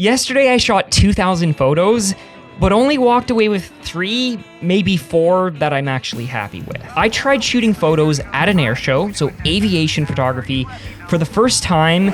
Yesterday I shot 2,000 photos, but only walked away with 3, maybe 4 that I'm actually happy with. I tried shooting photos at an air show, so aviation photography, for the first time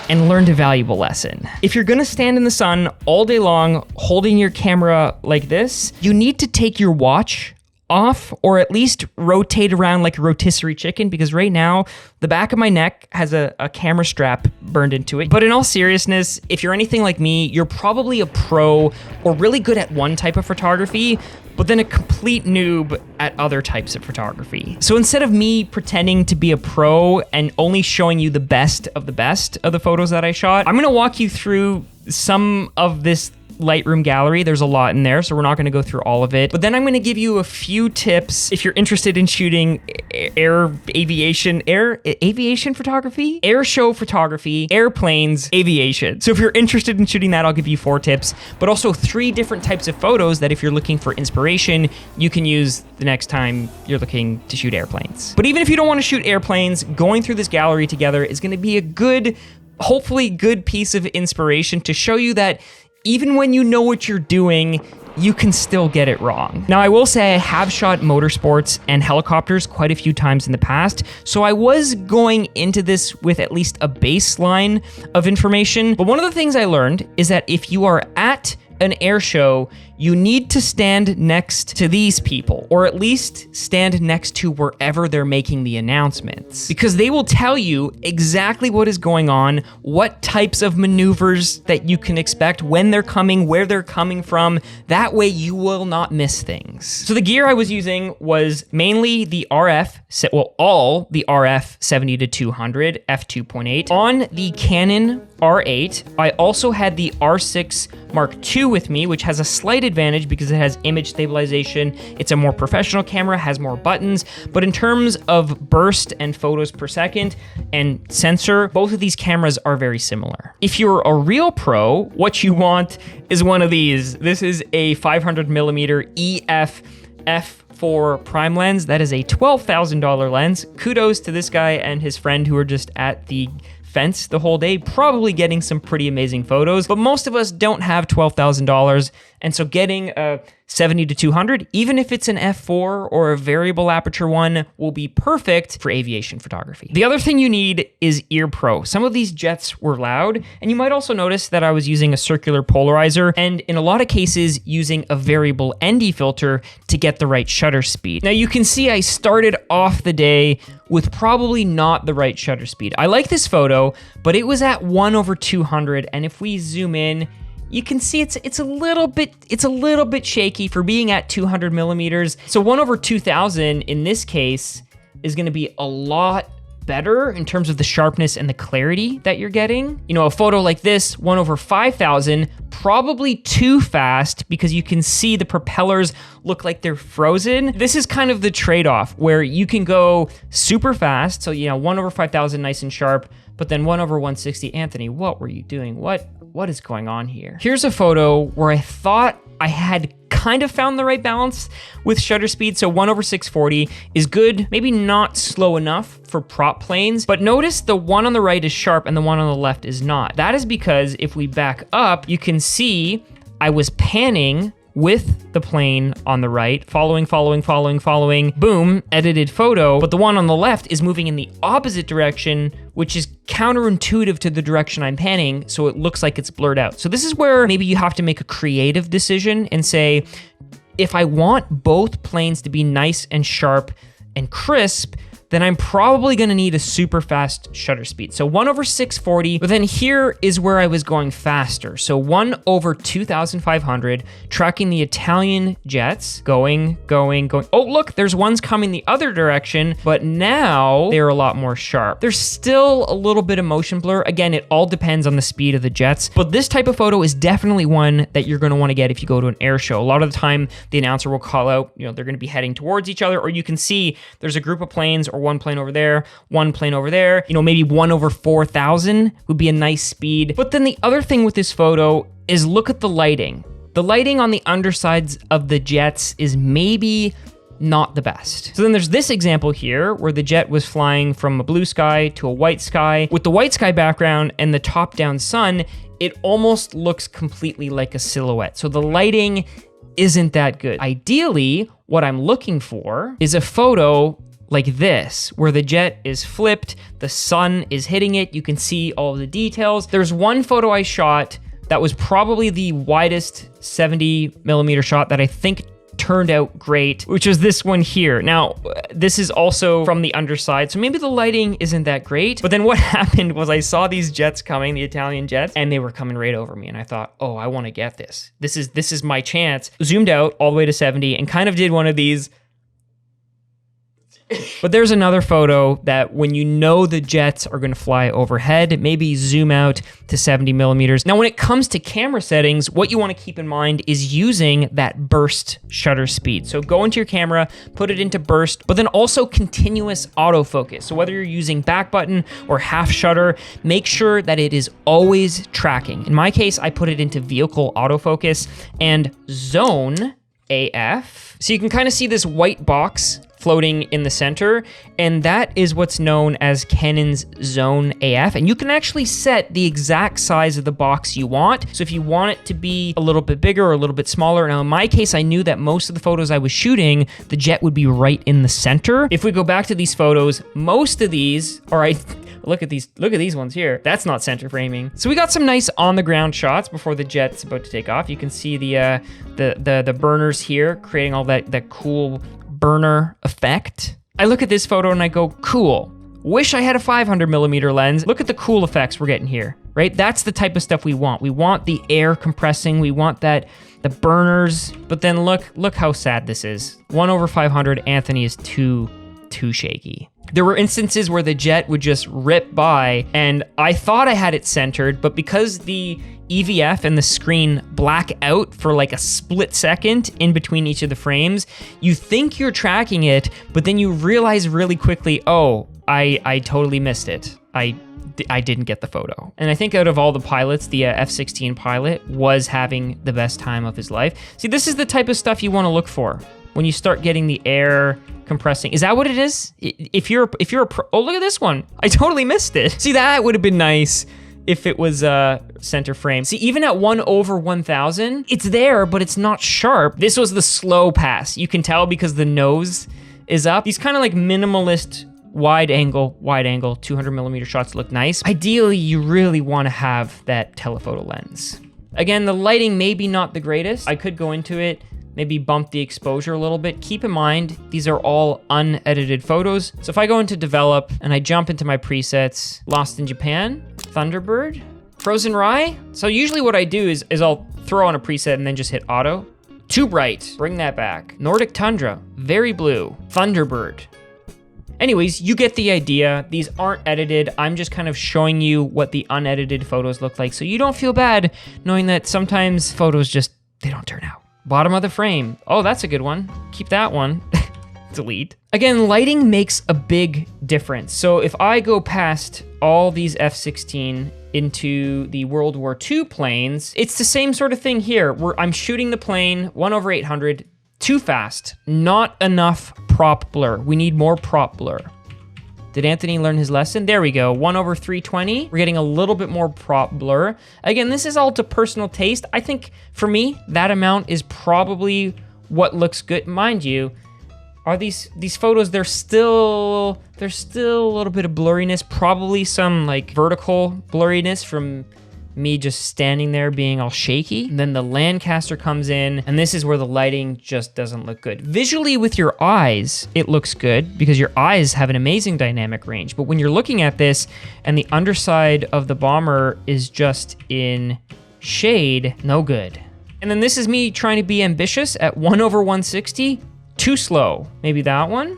and learned a valuable lesson. If you're gonna stand in the sun all day long holding your camera like this, you need to take your watch off or at least rotate around like a rotisserie chicken, because right now the back of my neck has a camera strap burned into it. But in all seriousness, if you're anything like me, you're probably a pro or really good at one type of photography, but then a complete noob at other types of photography. So instead of me pretending to be a pro and only showing you the best of the photos that I shot, I'm gonna walk you through some of this Lightroom gallery. There's a lot in there, so we're not going to go through all of it. But then I'm going to give you a few tips if you're interested in shooting aviation photography, air show photography, airplanes, aviation. So if you're interested in shooting that, I'll give you 4 tips, but also 3 different types of photos that if you're looking for inspiration, you can use the next time you're looking to shoot airplanes. But even if you don't want to shoot airplanes, going through this gallery together is going to be a good, hopefully good piece of inspiration to show you that even when you know what you're doing, you can still get it wrong. Now, I will say I have shot motorsports and helicopters quite a few times in the past, so I was going into this with at least a baseline of information. But one of the things I learned is that if you are at an air show, you need to stand next to these people, or at least stand next to wherever they're making the announcements, because they will tell you exactly what is going on, what types of maneuvers that you can expect, when they're coming, where they're coming from. That way you will not miss things. So the gear I was using was mainly the all the RF 70-200 f2.8. On the Canon R8, I also had the R6 Mark II with me, which has a slight advantage because it has image stabilization. It's a more professional camera, has more buttons, but in terms of burst and photos per second and sensor, both of these cameras are very similar. If you're a real pro, what you want is one of these. This is a 500mm EF f4 prime lens. That is a $12,000 lens. Kudos to this guy and his friend who were just at the fence the whole day, probably getting some pretty amazing photos, but most of us don't have $12,000, and so getting a 70-200, even if it's an f4 or a variable aperture one, will be perfect for aviation photography. The other thing you need is Ear Pro. Some of these jets were loud, and you might also notice that I was using a circular polarizer, and in a lot of cases using a variable ND filter to get the right shutter speed. Now you can see I started off the day with probably not the right shutter speed. I like this photo, but it was at 1/200, and if we zoom in, you can see it's a little bit shaky for being at 200 millimeters. So 1/2000 in this case is going to be a lot better in terms of the sharpness and the clarity that you're getting. You know, a photo like this, 1/5000, probably too fast because you can see the propellers look like they're frozen. This is kind of the trade-off where you can go super fast. So, you know, 1/5000 nice and sharp, but then 1/160, Anthony, what were you doing? What is going on here? Here's a photo where I thought I had kind of found the right balance with shutter speed. So 1/640 is good, maybe not slow enough for prop planes, but notice the one on the right is sharp and the one on the left is not. That is because if we back up, you can see I was panning with the plane on the right, following, boom, edited photo, but the one on the left is moving in the opposite direction, which is counterintuitive to the direction I'm panning, so it looks like it's blurred out. So this is where maybe you have to make a creative decision and say, if I want both planes to be nice and sharp and crisp, then I'm probably gonna need a super fast shutter speed. So 1/640, but then here is where I was going faster. So 1/2500, tracking the Italian jets, going. Oh, look, there's ones coming the other direction, but now they're a lot more sharp. There's still a little bit of motion blur. Again, it all depends on the speed of the jets, but this type of photo is definitely one that you're gonna wanna get if you go to an air show. A lot of the time, the announcer will call out, you know, they're gonna be heading towards each other, or you can see there's a group of planes or one plane over there, one plane over there. You know, maybe 1/4000 would be a nice speed. But then the other thing with this photo is look at the lighting. The lighting on the undersides of the jets is maybe not the best. So then there's this example here where the jet was flying from a blue sky to a white sky. With the white sky background and the top-down sun, it almost looks completely like a silhouette. So the lighting isn't that good. Ideally, what I'm looking for is a photo like this, where the jet is flipped, the sun is hitting it, you can see all of the details. There's one photo I shot that was probably the widest 70mm shot that I think turned out great, which was this one here. Now, this is also from the underside, so maybe the lighting isn't that great, but then what happened was I saw these jets coming, the Italian jets, and they were coming right over me, and I thought, oh, I wanna get this. This is my chance. Zoomed out all the way to 70 and kind of did one of these. But there's another photo that when you know the jets are gonna fly overhead, maybe zoom out to 70mm. Now, when it comes to camera settings, what you wanna keep in mind is using that burst shutter speed. So go into your camera, put it into burst, but then also continuous autofocus. So whether you're using back button or half shutter, make sure that it is always tracking. In my case, I put it into vehicle autofocus and zone AF. So you can kind of see this white box floating in the center, and that is what's known as Canon's Zone AF, and you can actually set the exact size of the box you want. So if you want it to be a little bit bigger or a little bit smaller, now in my case, I knew that most of the photos I was shooting, the jet would be right in the center. If we go back to these photos, most of these, all right, look at these ones here. That's not center framing. So we got some nice on the ground shots before the jet's about to take off. You can see the burners here creating all that cool burner effect. I look at this photo and I go, cool. Wish I had a 500mm lens. Look at the cool effects we're getting here, right? That's the type of stuff we want. We want the air compressing. We want the burners. But then look how sad this is. 1/500, Anthony is too shaky. There were instances where the jet would just rip by and I thought I had it centered, but because the EVF and the screen black out for like a split second in between each of the frames, you think you're tracking it, but then you realize really quickly, oh, I totally missed it. I didn't get the photo. And I think out of all the pilots, the F-16 pilot was having the best time of his life. See, this is the type of stuff you want to look for when you start getting the air compressing. Is that what it is? If you're a pro, oh, look at this one. I totally missed it. See, that would have been nice if it was center frame. See, even at 1/1000, it's there, but it's not sharp. This was the slow pass. You can tell because the nose is up. These kind of like minimalist wide angle, 200mm shots look nice. Ideally, you really want to have that telephoto lens. Again, the lighting may be not the greatest. I could go into it, maybe bump the exposure a little bit. Keep in mind, these are all unedited photos. So if I go into develop and I jump into my presets, Lost in Japan, Thunderbird, Frozen Rye. So usually what I do is I'll throw on a preset and then just hit auto. Too bright, bring that back. Nordic Tundra, very blue, Thunderbird. Anyways, you get the idea. These aren't edited. I'm just kind of showing you what the unedited photos look like so you don't feel bad knowing that sometimes photos just, they don't turn out. Bottom of the frame. Oh, that's a good one. Keep that one. Delete. Again, lighting makes a big difference. So if I go past all these F-16 into the World War II planes, it's the same sort of thing here where I'm shooting the plane 1/800, too fast, not enough prop blur. We need more prop blur. Did Anthony learn his lesson? There we go, 1/320. We're getting a little bit more prop blur. Again, this is all to personal taste. I think for me, that amount is probably what looks good. Mind you, are these photos, there's still a little bit of blurriness, probably some like vertical blurriness from me just standing there being all shaky. And then the Lancaster comes in, and this is where the lighting just doesn't look good. Visually with your eyes, it looks good because your eyes have an amazing dynamic range. But when you're looking at this and the underside of the bomber is just in shade, no good. And then this is me trying to be ambitious at 1/160, too slow. Maybe that one?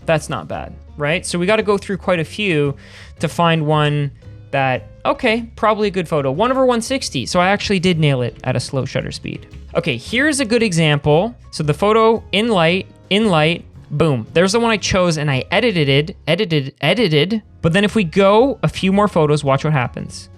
That's not bad, right? So we got to go through quite a few to find one that, okay, probably a good photo. 1/160, so I actually did nail it at a slow shutter speed. Okay, here's a good example. So the photo in light, boom. There's the one I chose and I edited. But then if we go a few more photos, watch what happens.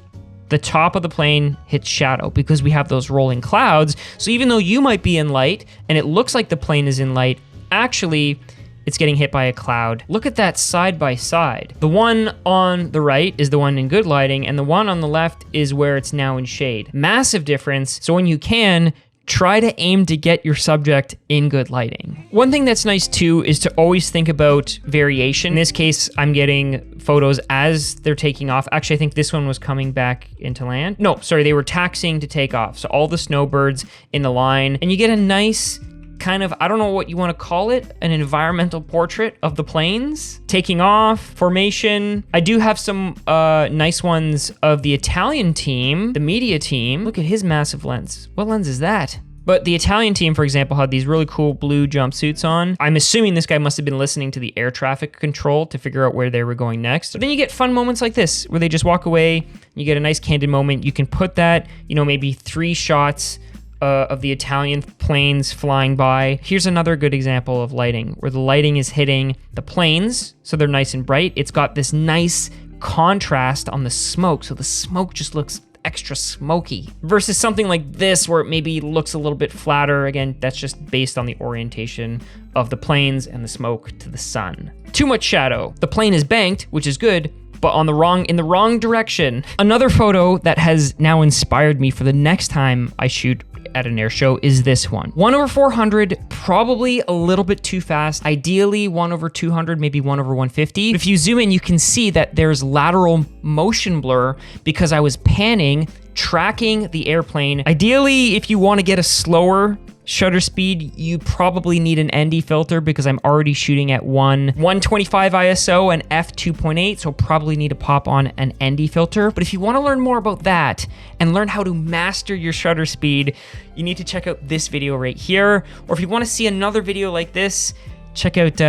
The top of the plane hits shadow because we have those rolling clouds. So even though you might be in light and it looks like the plane is in light, Actually, it's getting hit by a cloud. Look at that side by side. The one on the right is the one in good lighting, and the one on the left is where it's now in shade. Massive difference. So when you can, try to aim to get your subject in good lighting. One thing that's nice too is to always think about variation. In this case, I'm getting photos as they're taking off. Actually, I think this one was coming back into land. No, sorry, they were taxiing to take off. So all the snowbirds in the line, and you get a nice kind of, I don't know what you want to call it, an environmental portrait of the planes taking off, formation. I do have some nice ones of the Italian team, the media team. Look at his massive lens. What lens is that? But the Italian team, for example, had these really cool blue jumpsuits on. I'm assuming this guy must have been listening to the air traffic control to figure out where they were going next. But then you get fun moments like this, where they just walk away, you get a nice candid moment. You can put that, maybe 3 shots of the Italian planes flying by. Here's another good example of lighting, where the lighting is hitting the planes, so they're nice and bright. It's got this nice contrast on the smoke, so the smoke just looks extra smoky, versus something like this where it maybe looks a little bit flatter. Again, that's just based on the orientation of the planes and the smoke to the sun. Too much shadow. The plane is banked, which is good, but in the wrong direction. Another photo that has now inspired me for the next time I shoot at an air show is this one. 1/400, probably a little bit too fast. Ideally 1/200, maybe 1/150. But if you zoom in, you can see that there's lateral motion blur because I was panning, tracking the airplane. Ideally, if you want to get a slower shutter speed, you probably need an ND filter because I'm already shooting at 125 ISO and f2.8, so probably need to pop on an ND filter. But if you want to learn more about that and learn how to master your shutter speed, you need to check out this video right here. Or if you want to see another video like this, check out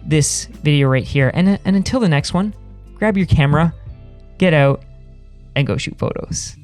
this video right here. And until the next one, grab your camera, get out, and go shoot photos.